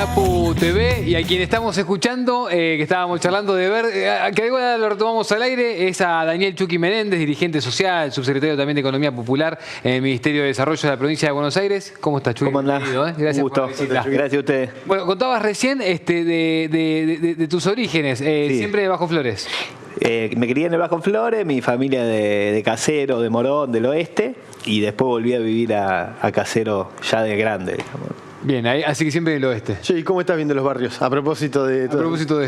APU TV, y a quien estamos escuchando, que estábamos charlando de ver, que ahora lo retomamos al aire, es a Daniel Chucky Menéndez, dirigente social, subsecretario también de Economía Popular en el Ministerio de Desarrollo de la Provincia de Buenos Aires. ¿Cómo estás, Chucky? ¿Cómo andás? Gracias Un gusto. por la visita. Gracias a ustedes. Bueno, contabas recién de tus orígenes, Sí. siempre de Bajo Flores. Me crié en el Bajo Flores, mi familia de Casero, de Morón, del oeste, y después volví a vivir a Casero ya de grande, digamos. Bien, así que siempre del oeste. Che, ¿y cómo estás viendo los barrios? A propósito de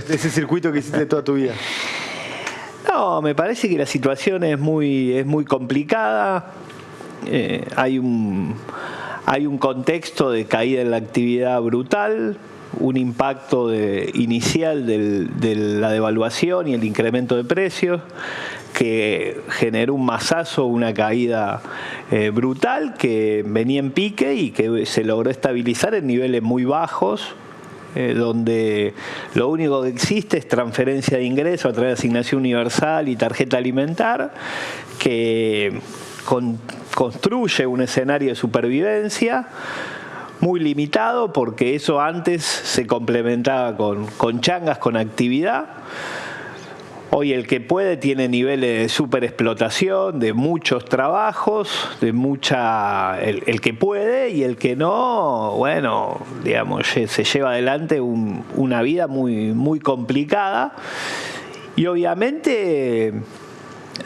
ese circuito que hiciste toda tu vida. No, me parece que la situación es muy complicada. Hay un contexto de caída en la actividad brutal, un impacto inicial de la devaluación y el incremento de precios que generó un masazo, una caída brutal que venía en pique y que se logró estabilizar en niveles muy bajos, donde lo único que existe es transferencia de ingresos a través de asignación universal y tarjeta alimentar, que construye un escenario de supervivencia muy limitado, porque eso antes se complementaba con changas, con actividad. Hoy el que puede tiene niveles de superexplotación, de muchos trabajos, el que puede, y el que no, bueno, digamos, se lleva adelante una vida muy complicada. Y obviamente,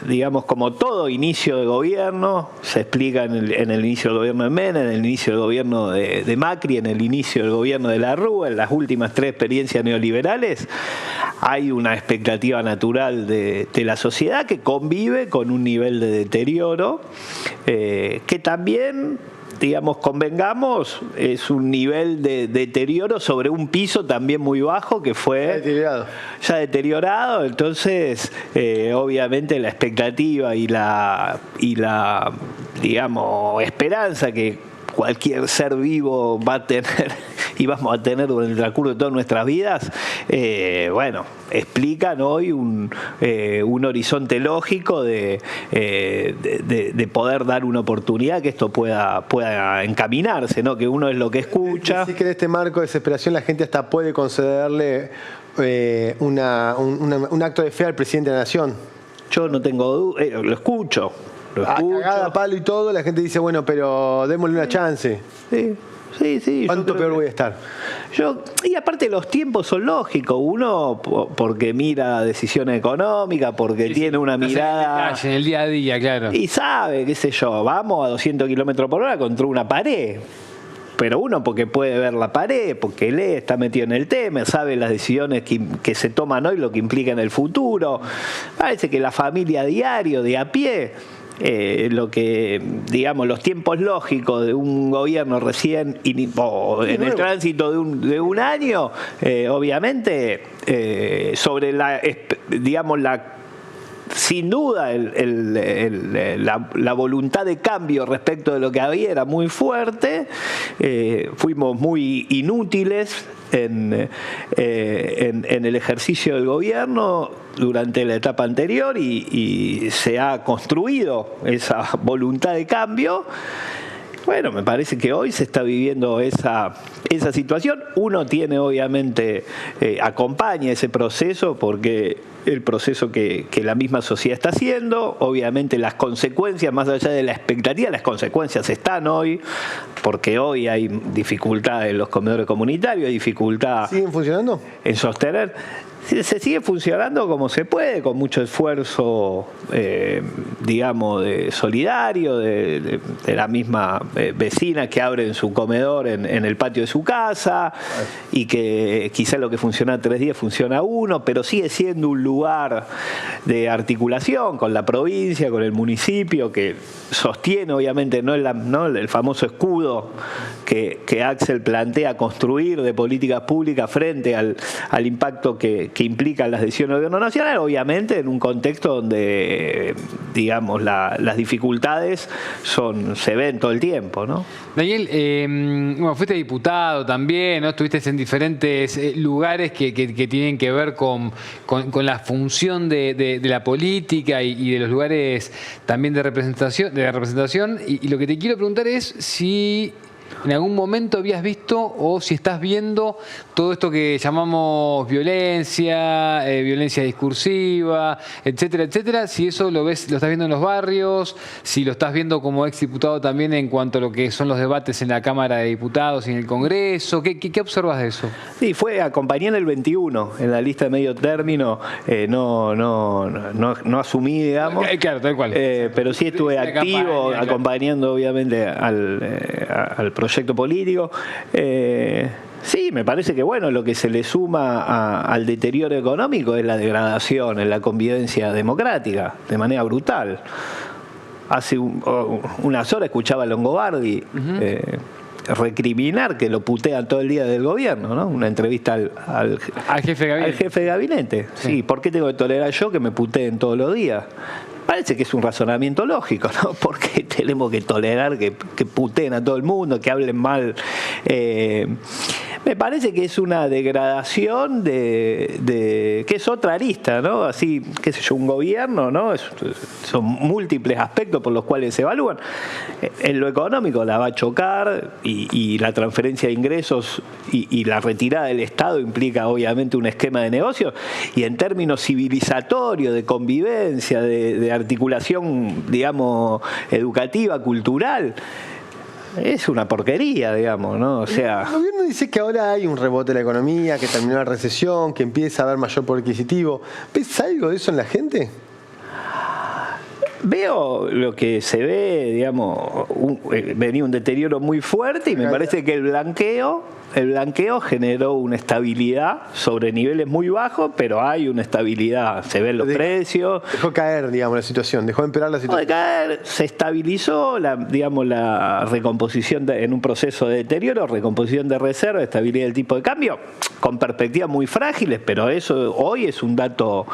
digamos, como todo inicio de gobierno, se explica en el inicio del gobierno de Menem, en el inicio del gobierno de Macri, en el inicio del gobierno de la Rúa, en las últimas 3 experiencias neoliberales, hay una expectativa natural de la sociedad que convive con un nivel de deterioro que también, digamos, convengamos, es un nivel de deterioro sobre un piso también muy bajo que fue ya deteriorado. Entonces, obviamente la expectativa y la digamos, esperanza que cualquier ser vivo va a tener y vamos a tener durante el transcurso de todas nuestras vidas, bueno, explican hoy un horizonte lógico de poder dar una oportunidad que esto pueda encaminarse, ¿no? Que uno es lo que escucha. Así que en este marco de desesperación la gente hasta puede concederle un acto de fe al presidente de la Nación. Yo no tengo duda, lo escucho. Cagada, palo y todo, la gente dice, bueno, pero démosle una chance. Sí. ¿Cuánto peor voy a estar? Y aparte los tiempos son lógicos. Uno porque mira decisiones económicas, porque tiene una mirada en el día a día, claro. Y sabe, qué sé yo, vamos a 200 kilómetros por hora contra una pared. Pero uno porque puede ver la pared, porque lee, está metido en el tema, sabe las decisiones que se toman hoy, lo que implica en el futuro. Parece que la familia a diario, de a pie, lo que, digamos, los tiempos lógicos de un gobierno recién en el tránsito de un año, obviamente, sobre digamos, sin duda la voluntad de cambio respecto de lo que había era muy fuerte. Fuimos muy inútiles en el ejercicio del gobierno durante la etapa anterior y se ha construido esa voluntad de cambio. Bueno, me parece que hoy se está viviendo esa situación. Uno tiene, obviamente, acompaña ese proceso porque el proceso que la misma sociedad está haciendo, obviamente las consecuencias, más allá de la expectativa, las consecuencias están hoy, porque hoy hay dificultad en los comedores comunitarios, hay dificultad. ¿Siguen funcionando? En sostener. Se sigue funcionando como se puede, con mucho esfuerzo, digamos, solidario, de la misma vecina que abre su comedor en el patio de su casa, y que quizás lo que funciona 3 días funciona 1, pero sigue siendo un lugar de articulación con la provincia, con el municipio, que sostiene, obviamente, no el famoso escudo que Axel plantea construir de políticas públicas frente al impacto que implican las decisiones del gobierno nacional, obviamente en un contexto donde, digamos, las dificultades se ven todo el tiempo, ¿no? Daniel, bueno, fuiste diputado también, ¿no? Estuviste en diferentes lugares que tienen que ver con la función de la política y de los lugares también de representación. Y lo que te quiero preguntar es si ¿En algún momento habías visto o si estás viendo todo esto que llamamos violencia, violencia discursiva, etcétera, etcétera? Si eso lo estás viendo en los barrios, si lo estás viendo como exdiputado también en cuanto a lo que son los debates en la Cámara de Diputados y en el Congreso, ¿qué observas de eso? Sí, acompañé en el 21, en la lista de medio término, no asumí, digamos. Claro, tal cual. Pero sí estuve activo, campaña, acompañando obviamente al proyecto político. Sí, me parece que bueno, lo que se le suma al deterioro económico es la degradación en la convivencia democrática, de manera brutal. Hace unas horas escuchaba a Longobardi recriminar que lo putean todo el día del gobierno, ¿no? Una entrevista al jefe de gabinete. Al jefe de gabinete. Sí, ¿por qué tengo que tolerar yo que me puteen todos los días? Parece que es un razonamiento lógico, ¿no? Porque tenemos que tolerar que puteen a todo el mundo, que hablen mal. Me parece que es una degradación que es otra arista, ¿no? Así, qué sé yo, un gobierno, ¿no? Son múltiples aspectos por los cuales se evalúan. En lo económico la va a chocar y la transferencia de ingresos y la retirada del Estado implica obviamente un esquema de negocio, y en términos civilizatorios, de convivencia, de articulación, digamos, educativa, cultural, es una porquería, digamos, ¿no? O sea, el gobierno dice que ahora hay un rebote de la economía, que terminó la recesión, que empieza a haber mayor poder adquisitivo. ¿Ves algo de eso en la gente? Veo lo que se ve, digamos, venía un deterioro muy fuerte y me parece que el blanqueo generó una estabilidad sobre niveles muy bajos, pero hay una estabilidad, se ven los precios. Dejó caer, digamos, la situación, dejó empeorar la situación. Dejó de caer, se estabilizó, la recomposición en un proceso de deterioro, recomposición de reserva, estabilidad del tipo de cambio, con perspectivas muy frágiles, pero eso hoy es un dato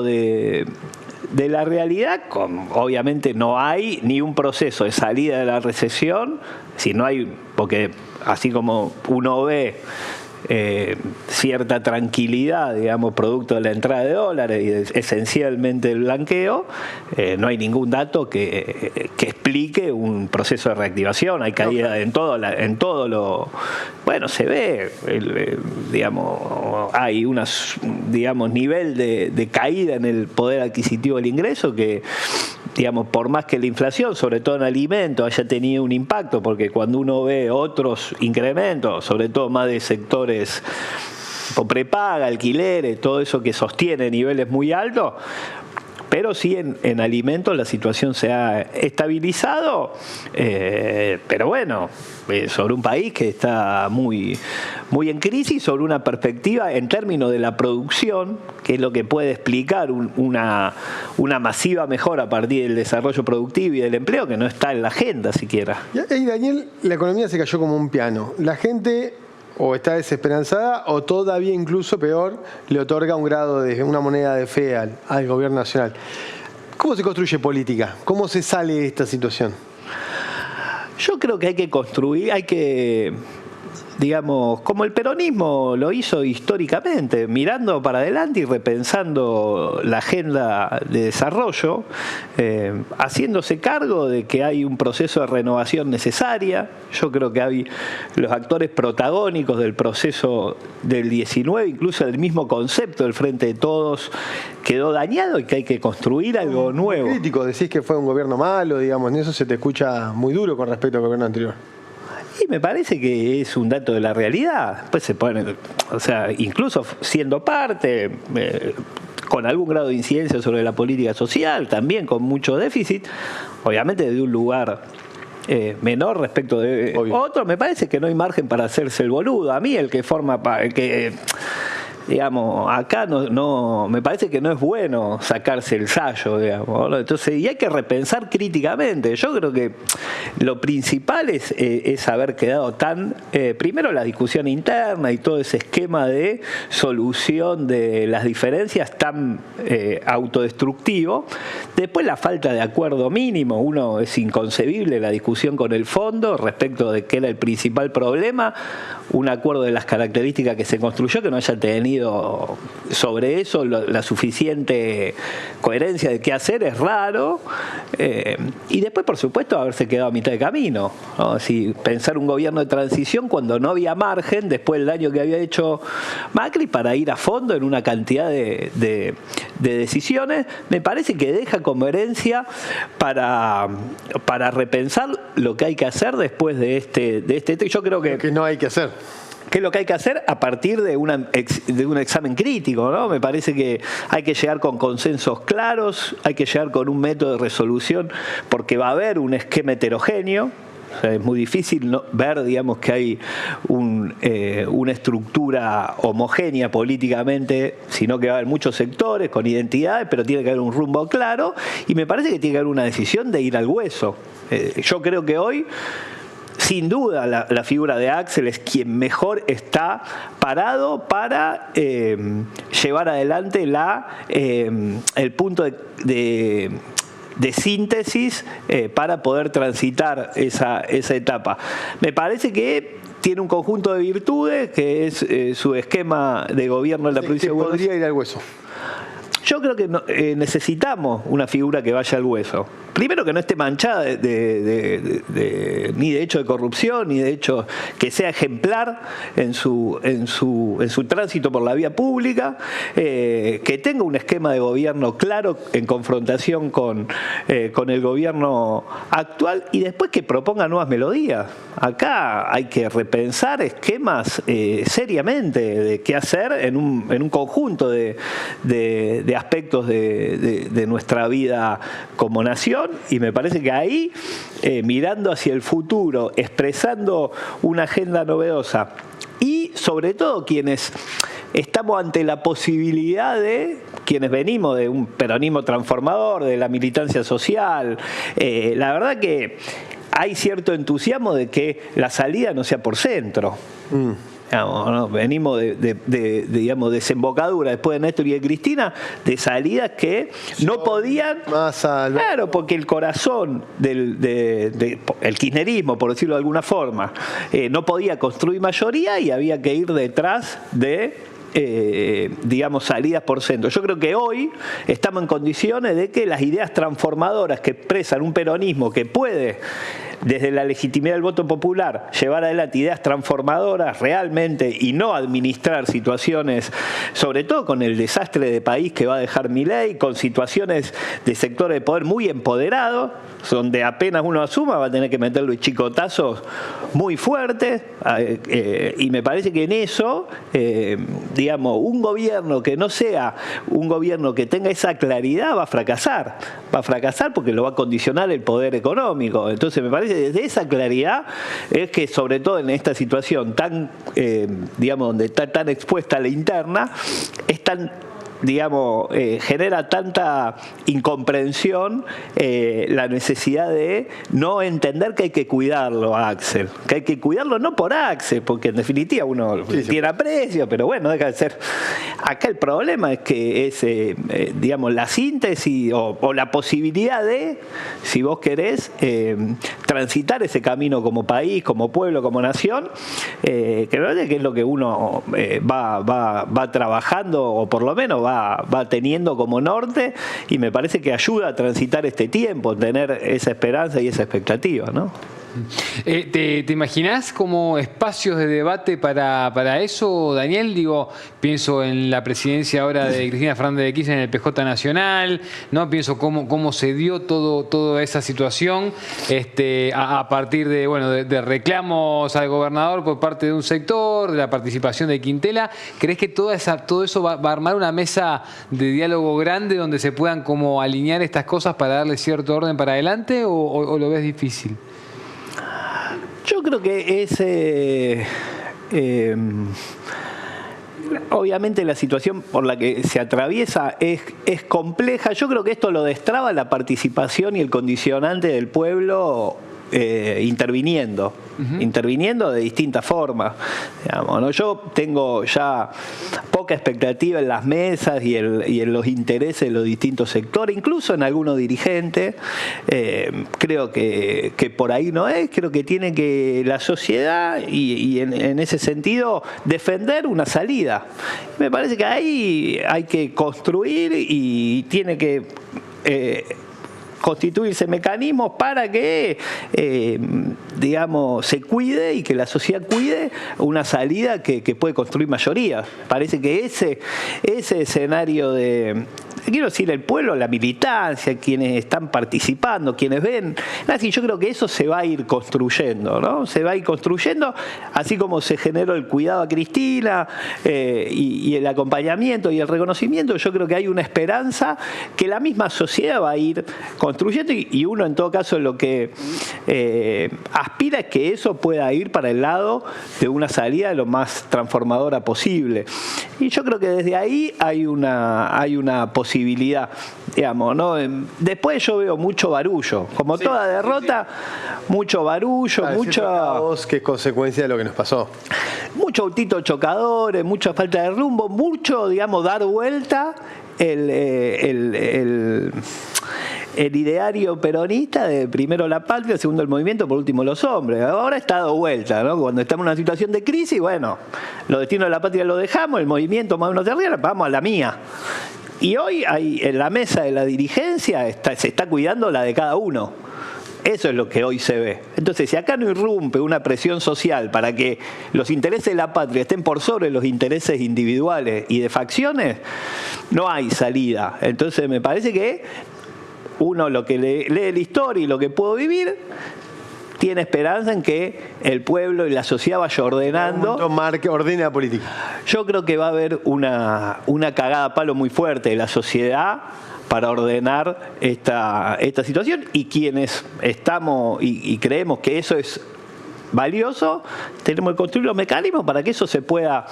de la realidad. Obviamente no hay ni un proceso de salida de la recesión, si no hay, porque así como uno ve cierta tranquilidad, digamos, producto de la entrada de dólares y esencialmente el blanqueo, no hay ningún dato que explique un proceso de reactivación. Hay caída en todo lo... Bueno, se ve, digamos, hay nivel de caída en el poder adquisitivo del ingreso que, digamos, por más que la inflación, sobre todo en alimentos, haya tenido un impacto, porque cuando uno ve otros incrementos, sobre todo más de sectores o prepaga, alquileres, todo eso que sostiene niveles muy altos, pero sí en alimentos la situación se ha estabilizado, pero bueno, sobre un país que está muy, muy en crisis, sobre una perspectiva en términos de la producción, que es lo que puede explicar una masiva mejora a partir del desarrollo productivo y del empleo, que no está en la agenda siquiera. Y Daniel, la economía se cayó como un piano. La gente o está desesperanzada o todavía incluso peor, le otorga un grado de una moneda de fe al gobierno nacional. ¿Cómo se construye política? ¿Cómo se sale de esta situación? Yo creo que hay que construir, digamos, como el peronismo lo hizo históricamente, mirando para adelante y repensando la agenda de desarrollo, haciéndose cargo de que hay un proceso de renovación necesaria. Yo creo que hay los actores protagónicos del proceso del 19, incluso el mismo concepto del Frente de Todos, quedó dañado y que hay que construir algo nuevo. Crítico, decís que fue un gobierno malo, digamos, en eso se te escucha muy duro con respecto al gobierno anterior. Y me parece que es un dato de la realidad. Pues se pone, o sea, incluso siendo parte, con algún grado de incidencia sobre la política social, también con mucho déficit, obviamente desde un lugar menor respecto de otro, me parece que no hay margen para hacerse el boludo. A mí digamos, acá no me parece que no es bueno sacarse el sayo, digamos, ¿no? Entonces, y hay que repensar críticamente. Yo creo que lo principal es haber quedado primero la discusión interna y todo ese esquema de solución de las diferencias tan autodestructivo. Después la falta de acuerdo mínimo. Es inconcebible la discusión con el fondo respecto de qué era el principal problema. Un acuerdo de las características que se construyó que no haya tenido tenido sobre eso la suficiente coherencia de qué hacer es raro. Y después, por supuesto, haberse quedado a mitad de camino, ¿no? Si pensar un gobierno de transición cuando no había margen, después del daño que había hecho Macri, para ir a fondo en una cantidad de decisiones, me parece que deja como herencia para repensar lo que hay que hacer después de este. Yo creo que no hay que hacer. ¿Qué es lo que hay que hacer a partir de un examen crítico, ¿no? Me parece que hay que llegar con consensos claros, hay que llegar con un método de resolución, porque va a haber un esquema heterogéneo. O sea, es muy difícil ver, digamos, que hay una estructura homogénea políticamente, sino que va a haber muchos sectores con identidades, pero tiene que haber un rumbo claro, y me parece que tiene que haber una decisión de ir al hueso. Yo creo que hoy, sin duda, la figura de Axel es quien mejor está parado para llevar adelante el punto de síntesis para poder transitar esa etapa. Me parece que tiene un conjunto de virtudes, que es su esquema de gobierno en la provincia de Buenos Aires. Podría ir al hueso. Yo creo que necesitamos una figura que vaya al hueso. Primero, que no esté manchada ni de hecho de corrupción, ni de hecho que sea ejemplar en su tránsito por la vía pública, que tenga un esquema de gobierno claro en confrontación con el gobierno actual, y después que proponga nuevas melodías. Acá hay que repensar esquemas seriamente de qué hacer en un conjunto de aspectos de nuestra vida como nación, y me parece que ahí, mirando hacia el futuro, expresando una agenda novedosa, y sobre todo quienes estamos ante la posibilidad quienes venimos de un peronismo transformador, de la militancia social, la verdad que hay cierto entusiasmo de que la salida no sea por centro. ¿no? Venimos de desembocadura después de Néstor y de Cristina, de salidas que no podían, claro, porque el corazón el kirchnerismo, por decirlo de alguna forma, no podía construir mayoría y había que ir detrás de salidas por centro. Yo creo que hoy estamos en condiciones de que las ideas transformadoras que expresan un peronismo que puede, desde la legitimidad del voto popular, llevar adelante ideas transformadoras realmente y no administrar situaciones, sobre todo con el desastre de país que va a dejar Milei, con situaciones de sectores de poder muy empoderados, donde apenas uno asuma va a tener que meterle chicotazos muy fuertes, y me parece que en eso, un gobierno que no sea un gobierno que tenga esa claridad va a fracasar porque lo va a condicionar el poder económico. Entonces me parece que desde esa claridad es que, sobre todo en esta situación tan, donde está tan expuesta a la interna, es tan, genera tanta incomprensión la necesidad de no entender que hay que cuidarlo a Axel, que hay que cuidarlo no por Axel, porque en definitiva uno tiene aprecio, pero bueno, deja de ser. Acá el problema es que es, la síntesis o la posibilidad de, si vos querés, transitar ese camino como país, como pueblo, como nación, que es lo que uno va trabajando, o por lo menos va teniendo como norte, y me parece que ayuda a transitar este tiempo, tener esa esperanza y esa expectativa, ¿no? ¿Te imaginás como espacios de debate para eso, Daniel? Pienso en la presidencia ahora de Cristina Fernández de Kirchner en el PJ Nacional, ¿no? Pienso cómo se dio toda esa situación a partir de reclamos al gobernador por parte de un sector, de la participación de Quintela. ¿Crees que todo eso va a armar una mesa de diálogo grande donde se puedan como alinear estas cosas para darle cierto orden para adelante, o lo ves difícil? Yo creo que obviamente la situación por la que se atraviesa es compleja. Yo creo que esto lo destraba la participación y el condicionante del pueblo interviniendo de distintas formas. Digamos, ¿no? Yo tengo ya poca expectativa en las mesas y en los intereses de los distintos sectores, incluso en algunos dirigentes. Creo que por ahí no es, creo que tiene que la sociedad y en ese sentido defender una salida. Me parece que ahí hay que construir y tiene que constituirse mecanismos para que, digamos, se cuide y que la sociedad cuide una salida que puede construir mayoría. Parece que ese escenario de, quiero decir, el pueblo, la militancia, quienes están participando, quienes ven, así yo creo que eso se va a ir construyendo, ¿no? Se va a ir construyendo, así como se generó el cuidado a Cristina y el acompañamiento y el reconocimiento. Yo creo que hay una esperanza que la misma sociedad va a ir construyendo y uno en todo caso lo que aspira es que eso pueda ir para el lado de una salida lo más transformadora posible. Y yo creo que desde ahí hay una posibilidad, digamos, ¿no? Después yo veo mucho barullo, como toda derrota, mucho barullo, mucho caos que es consecuencia de lo que nos pasó. Mucho autitos chocadores, mucha falta de rumbo, mucho, digamos, dar vuelta el ideario peronista de primero la patria, segundo el movimiento, por último los hombres. Ahora está dado vuelta, ¿no? Cuando estamos en una situación de crisis, bueno, los destinos de la patria lo dejamos, el movimiento más o menos de arriba, vamos a la mía. Y hoy en la mesa de la dirigencia se está cuidando la de cada uno. Eso es lo que hoy se ve. Entonces, si acá no irrumpe una presión social para que los intereses de la patria estén por sobre los intereses individuales y de facciones, no hay salida. Entonces, me parece que uno lo que lee la historia y lo que puedo vivir tiene esperanza en que el pueblo y la sociedad vaya ordenando. Ordena la política. Yo creo que va a haber una cagada a palo muy fuerte de la sociedad para ordenar esta situación, y quienes estamos y creemos que eso es valioso, tenemos que construir los mecanismos para que eso se pueda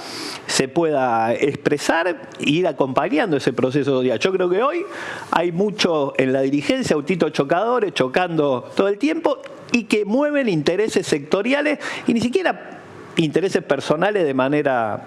expresar e ir acompañando ese proceso social. Yo creo que hoy hay mucho en la dirigencia, autitos chocadores, chocando todo el tiempo, y que mueven intereses sectoriales y ni siquiera intereses personales de manera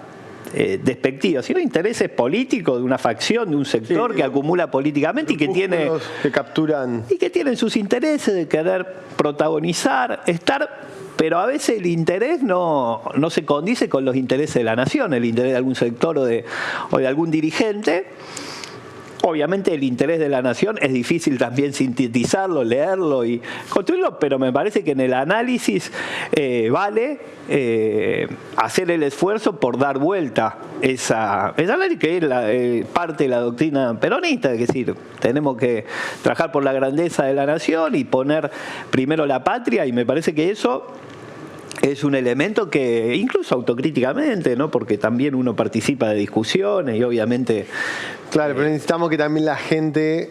despectiva, sino intereses políticos de una facción, de un sector que acumula políticamente y que tiene que capturan y que tienen sus intereses de querer protagonizar, estar, pero a veces el interés no se condice con los intereses de la nación, el interés de algún sector o de algún dirigente. Obviamente el interés de la nación es difícil también sintetizarlo, leerlo y construirlo, pero me parece que en el análisis vale hacer el esfuerzo por dar vuelta esa ley, que es parte de la doctrina peronista, es decir, tenemos que trabajar por la grandeza de la nación y poner primero la patria, y me parece que eso es un elemento que, incluso autocríticamente, ¿no? Porque también uno participa de discusiones y obviamente... Claro, pero necesitamos que también la gente,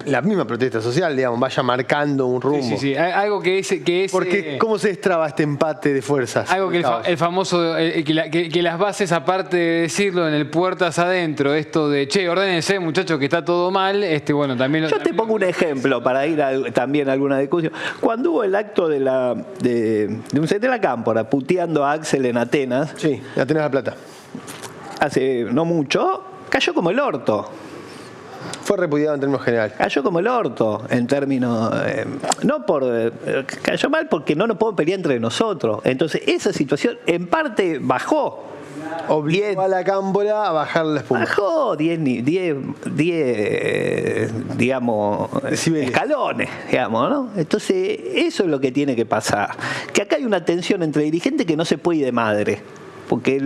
la misma protesta social, digamos, vaya marcando un rumbo. Sí. Algo que es porque ¿cómo se destraba este empate de fuerzas? Algo que el famoso, que las bases, aparte de decirlo en el puertas adentro, esto de, che, ordénense, muchachos, que está todo mal, bueno, también... Yo te pongo un ejemplo para ir también a alguna discusión. Cuando hubo el acto de un set de la Cámpora puteando a Axel en Atenas... Sí, en Atenas La Plata. Hace no mucho, cayó como el orto. Fue repudiado en términos generales. Cayó como el orto, en términos... cayó mal porque no nos podemos pelear entre nosotros. Entonces, esa situación, en parte, bajó. Obligó a la Cámpora a bajar la espuma. Bajó 10 digamos, escalones, digamos, ¿no? Entonces, eso es lo que tiene que pasar. Que acá hay una tensión entre dirigentes que no se puede ir de madre. Porque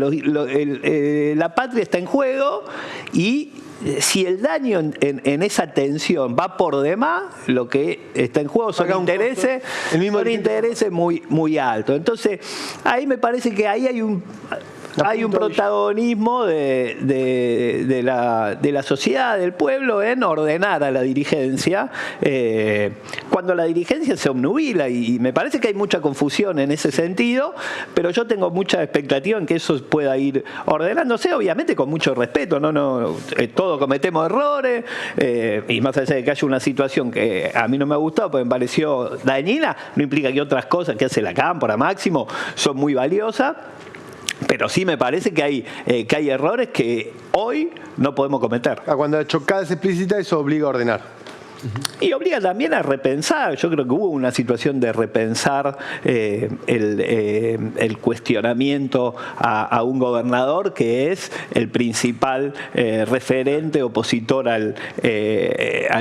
la patria está en juego, y si el daño en esa tensión va por demás, lo que está en juego son intereses muy, muy altos. Entonces, ahí me parece que ahí hay Hay un protagonismo de la sociedad, del pueblo, en ordenar a la dirigencia, cuando la dirigencia se obnubila, y me parece que hay mucha confusión en ese sentido, pero yo tengo mucha expectativa en que eso pueda ir ordenándose, obviamente con mucho respeto, todos cometemos errores, y más allá de que haya una situación que a mí no me ha gustado, porque me pareció dañina, no implica que otras cosas que hace la Cámpora, Máximo, son muy valiosas. Pero sí me parece que hay errores que hoy no podemos cometer. Cuando la chocada es explícita, eso obliga a ordenar. Y obliga también a repensar. Yo creo que hubo una situación de repensar el cuestionamiento a un gobernador que es el principal referente opositor al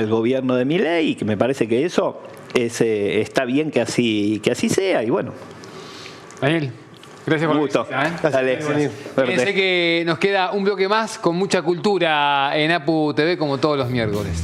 gobierno de Milei, y que me parece que eso está bien que así sea. Y bueno. Daniel, gracias por un gusto. la visita, Dale. Fíjense que nos queda un bloque más con mucha cultura en APU TV como todos los miércoles.